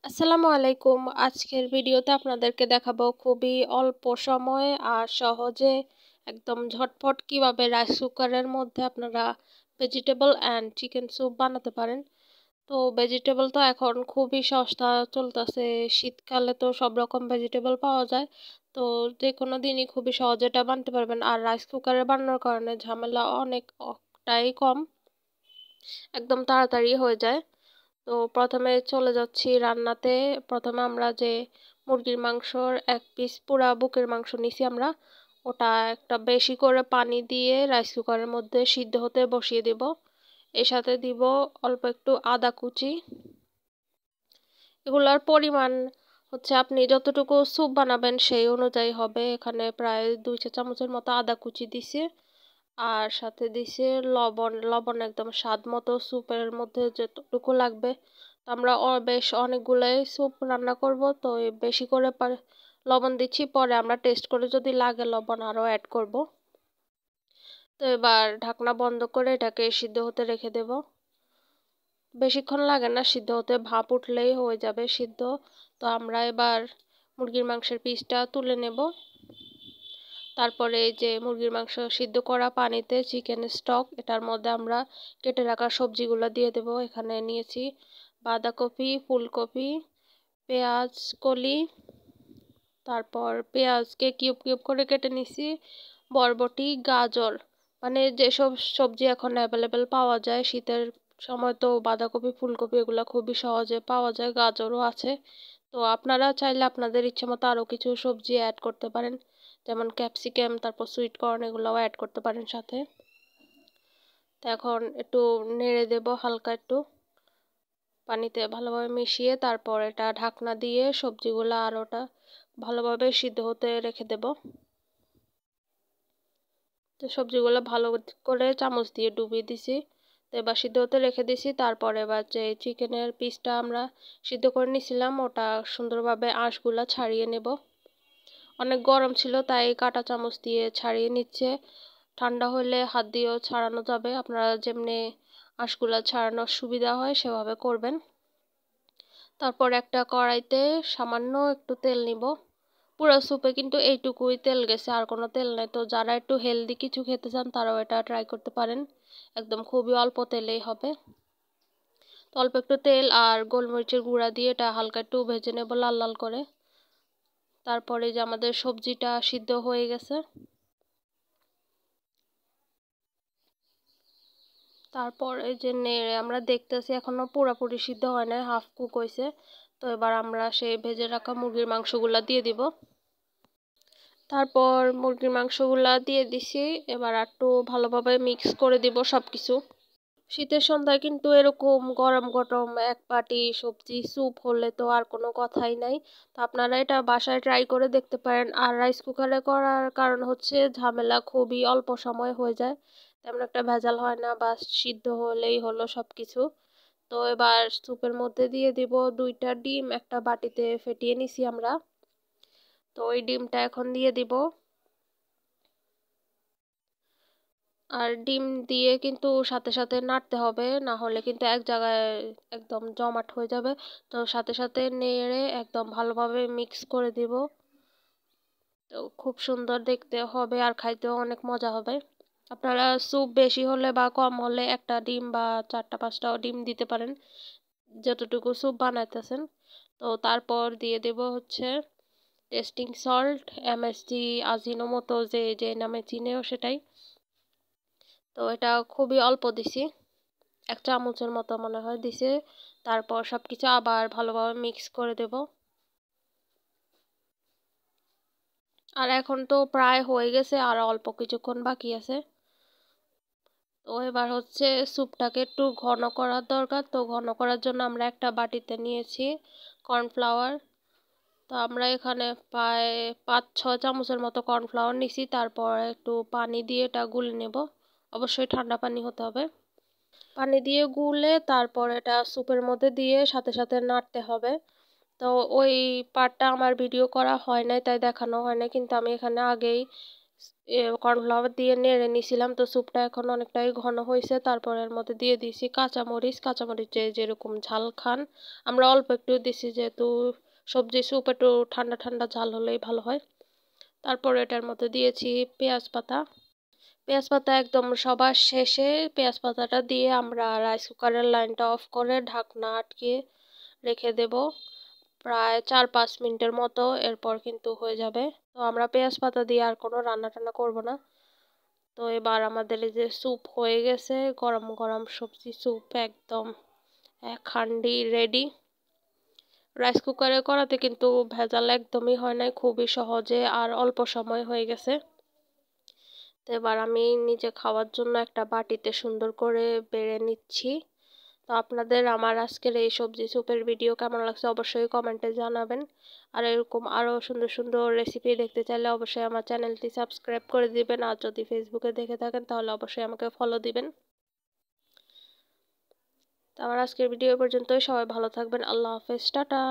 আসসালামু আলাইকুম। আজকের ভিডিওতে আপনাদেরকে দেখাবো খুবই অল্প সময়ে আর সহজে একদম ঝটপট কিভাবে রাইস কুকারের মধ্যে আপনারা ভেজিটেবল অ্যান্ড চিকেন স্যুপ বানাতে পারেন। তো ভেজিটেবল তো এখন খুবই সস্তা চলতেছে, শীতকালে তো সব রকম ভেজিটেবল পাওয়া যায়। তো যে কোনো দিনই খুবই সহজে এটা বানাতে পারবেন। আর রাইস কুকারে বানানোর কারণে ঝামেলা অনেকটাই কম, একদম তাড়াতাড়ি হয়ে যায়। তো প্রথমে চলে যাচ্ছি রান্নাতে। প্রথমে আমরা যে মুরগির মাংসর এক পিস পুরা বুকের মাংস নিছি আমরা, ওটা একটা বেশি করে পানি দিয়ে রাইস কুকারের মধ্যে সিদ্ধ হতে বসিয়ে দেব। এর সাথে দিব অল্প একটু আদা কুচি। এগুলার পরিমাণ হচ্ছে আপনি যতটুকু স্যুপ বানাবেন সেই অনুযায়ী হবে। এখানে প্রায় 2 চা চামচের মতো আদা কুচি দিছি, আর সাথে দিছি লবণ। লবণ একদম স্বাদ মতো, স্যুপের মধ্যে যতটুকু লাগবে। তো আমরা বেশ অনেকগুলাই স্যুপ রান্না করব, তো বেশি করে লবণ দিচ্ছি। পরে আমরা টেস্ট করে যদি লাগে লবণ আরও অ্যাড করব। তো এবার ঢাকনা বন্ধ করে এটাকে সিদ্ধ হতে রেখে দেব। বেশিক্ষণ লাগে না সিদ্ধ হতে, ভাপ উঠলেই হয়ে যাবে সিদ্ধ। তো আমরা এবার মুরগির মাংসের পিসটা তুলে নেব। তারপরে এই যে মুরগির মাংস সিদ্ধ করা পানিতে চিকেন স্টক, এটার মধ্যে আমরা কেটে রাখা সবজিগুলো দিয়ে দেব। এখানে নিয়েছি বাঁধাকপি, ফুলকপি, পেঁয়াজ কলি, তারপর পেঁয়াজকে কিউব কিউব করে কেটে নিছি, বরবটি, গাজর, মানে যেসব সবজি এখন অ্যাভেলেবেল পাওয়া যায় শীতের সময়, তো বাঁধাকপি, ফুলকপি এগুলো খুবই সহজে পাওয়া যায়, গাজরও আছে। তো আপনারা চাইলে আপনাদের ইচ্ছে মতো আরও কিছু সবজি অ্যাড করতে পারেন, যেমন ক্যাপসিকাম, তারপর সুইট কর্ন, এগুলোও অ্যাড করতে পারেন সাথে। তো এখন একটু নেড়ে দেব হালকা একটু পানিতে ভালোভাবে মিশিয়ে, তারপর এটা ঢাকনা দিয়ে সবজিগুলো আর ওটা ভালোভাবে সিদ্ধ হতে রেখে দেব। তো সবজিগুলো ভালো করে চামচ দিয়ে ডুবিয়ে দিছি। তো এবার সিদ্ধ হতে রেখে দিছি। তারপর এবার যে চিকেনের পিসটা আমরা সিদ্ধ করে নিয়েছিলাম ওটা সুন্দরভাবে আঁশগুলা ছাড়িয়ে নেব। অনেক গরম ছিল তাই কাঁটা চামচ দিয়ে ছাড়িয়ে নিচ্ছে। ঠান্ডা হলে হাত দিয়েও ছাড়ানো যাবে, আপনারা যেমনি আঁশগুলা ছাড়ানোর সুবিধা হয় সেভাবে করবেন। তারপর একটা কড়াইতে সামান্য একটু তেল নিব। পুরো স্যুপে কিন্তু এইটুকুই তেল গেছে, আর কোনো তেল নেই। তো যারা একটু হেলদি কিছু খেতে চান তারাও এটা ট্রাই করতে পারেন, একদম খুবই অল্প তেলেই হবে। তো অল্প একটু তেল আর গোলমরিচের গুঁড়া দিয়ে এটা হালকা একটু ভেজে নেব লাল লাল করে। তারপরে যে আমাদের সবজিটা সিদ্ধ হয়ে গেছে, তারপর এই যে নেড়ে আমরা দেখতেছি এখনো পুরোপুরি সিদ্ধ হয় না, হাফ কুক হয়েছে। তো এবার আমরা সেই ভেজে রাখা মুরগির মাংসগুলা দিয়ে দিব। তারপর মুরগির মাংসগুলা দিয়ে দিছি। এবার একটু ভালোভাবে মিক্স করে দিব সবকিছু। শীতের সন্ধ্যায় কিন্তু এরকম গরম গরম এক বাটি সবজি স্যুপ হলে তো আর কোনো কথাই নাই। তো আপনারা এটা বাসায় ট্রাই করে দেখতে পারেন। আর রাইস কুকারে করার কারণ হচ্ছে ঝামেলা খুবই অল্প সময় হয়ে যায়, তেমন একটা ভেজাল হয় না, বা সিদ্ধ হলেই হলো সব কিছু। তো এবার স্যুপের মধ্যে দিয়ে দিব 2টা ডিম, একটা বাটিতে ফেটিয়ে নিছি আমরা। তো ওই ডিমটা এখন দিয়ে দিব। আর ডিম দিয়ে কিন্তু সাথে সাথে নাড়তে হবে, না হলে কিন্তু এক জায়গায় একদম জমাট হয়ে যাবে। তো সাথে সাথে নেড়ে একদম ভালোভাবে মিক্স করে দিব। তো খুব সুন্দর দেখতে হবে আর খাইতেও অনেক মজা হবে। আপনারা স্যুপ বেশি হলে বা কম হলে একটা ডিম বা 4টা 5টাও ডিম দিতে পারেন, যতটুকু স্যুপ বানাইতেছেন। তো তারপর দিয়ে দেব হচ্ছে টেস্টিং সল্ট, এমএসজি, আজিনোমোটো, যে যে নামে চিনেও সেটাই। তো এটা খুবই অল্প দিছি, 1 চামচের মতো মনে হয় দিছে। তারপর সবকিছু আবার ভালোভাবে মিক্স করে দেব। আর এখন তো প্রায় হয়ে গেছে, আর অল্প কিছুক্ষণ বাকি আছে। তো এবার হচ্ছে স্যুপটাকে একটু ঘন করার দরকার। তো ঘন করার জন্য আমরা একটা বাটিতে নিয়েছি কর্নফ্লাওয়ার। তো আমরা এখানে প্রায় 5-6 চামচের মতো কর্নফ্লাওয়ার নিছি। তারপর একটু পানি দিয়ে এটা গুলে নেব, অবশ্যই ঠান্ডা পানি হতে হবে। পানি দিয়ে গুলে তারপর এটা স্যুপের মধ্যে দিয়ে সাথে সাথে নাড়তে হবে। তো ওই পার্টটা আমার ভিডিও করা হয় নাই তাই দেখানো হয় না, কিন্তু আমি এখানে আগেই কর্নফ্লাওয়ার দিয়ে নেড়ে নিয়েছিলাম। তো স্যুপটা এখন অনেকটাই ঘন হয়েছে। তারপর এর মধ্যে দিয়ে দিয়েছি কাঁচামরিচ যেরকম ঝাল খান, আমরা অল্প একটু দিছি যেহেতু সবজি স্যুপ একটু ঠান্ডা ঠান্ডা ঝাল হলেই ভালো হয়। তারপর এটার মধ্যে দিয়েছি পেঁয়াজ পাতা একদম সবার শেষে পেঁয়াজ পাতাটা দিয়ে আমরা রাইস কুকারের লাইনটা অফ করে ঢাকনা আটকে রেখে দেব প্রায় 4-5 মিনিটের মতো। এরপর কিন্তু হয়ে যাবে। তো আমরা পেঁয়াজ পাতা দিয়ে আর কোনো রান্না টান্না করব না। তো এবার আমাদের এই যে স্যুপ হয়ে গেছে, গরম গরম সবজি স্যুপ একদম এক হাঁড়ি রেডি। রাইস কুকারে করাতে কিন্তু ভেজাল একদমই হয় নাই, খুবই সহজে আর অল্প সময় হয়ে গেছে। তো এবার আমি নিজে খাওয়ার জন্য একটা বাটিতে সুন্দর করে বেড়ে নিচ্ছি। তো আপনাদের আমার আজকের এই সবজি স্যুপের ভিডিও কেমন লাগছে অবশ্যই কমেন্টে জানাবেন। আর এরকম আরও সুন্দর সুন্দর রেসিপি দেখতে চাইলে অবশ্যই আমার চ্যানেলটি সাবস্ক্রাইব করে দিবেন। আর যদি ফেসবুকে দেখে থাকেন তাহলে অবশ্যই আমাকে ফলো দিবেন। তো আমার আজকের ভিডিও পর্যন্তই, সবাই ভালো থাকবেন। আল্লাহ হাফেজ, টাটা।